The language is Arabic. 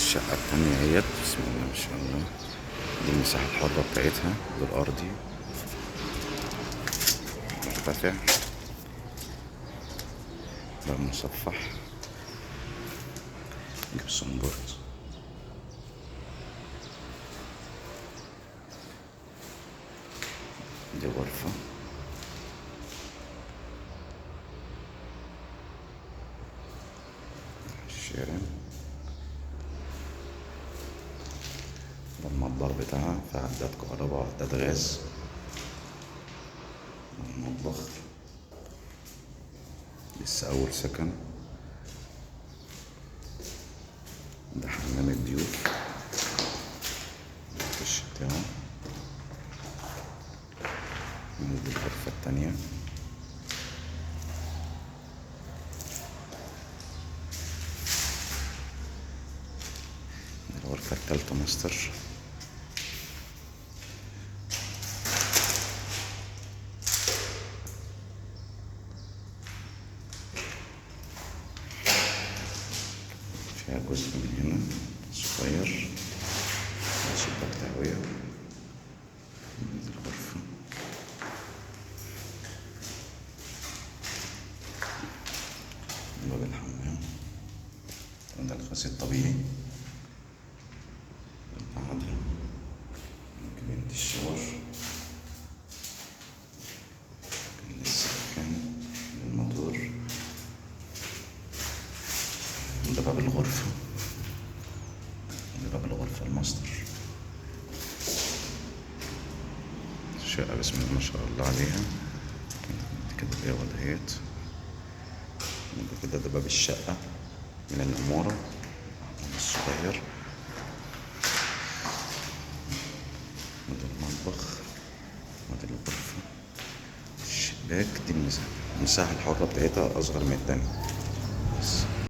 الشقة التانية اهيت، بسم الله ما شاء الله. دي المساحة الحرة بتاعتها بالأرضي مرتفع، باب مصفح، جبسون بورد. دي غرفة، الشارع، ده المطبخ بتاعها، فيها عداد كهرباء وعداد غاز. المطبخ لسه أول سكن. ده حمام الضيوف، الفش بتاعه. دي الغرفة التانية. دي الغرفة التالتة ماستر. فيها جزء من هنا صغير، شباك تهوية. دي الغرفة، باب الحمام، وده الغسيل الطبيعي. القعدة، كابينة الشاور، السخان، الموتور. ده باب الغرفة، ده باب الغرفة الماستر. الشقة بسم الله ما شاء الله عليها. كده الأوض اهيت. كده ده باب الشقة من العمارة الصغير. وده المطبخ، وده الغرفة، الشباك. دي المساحة الحرة بتاعتها أصغر من التانية بس.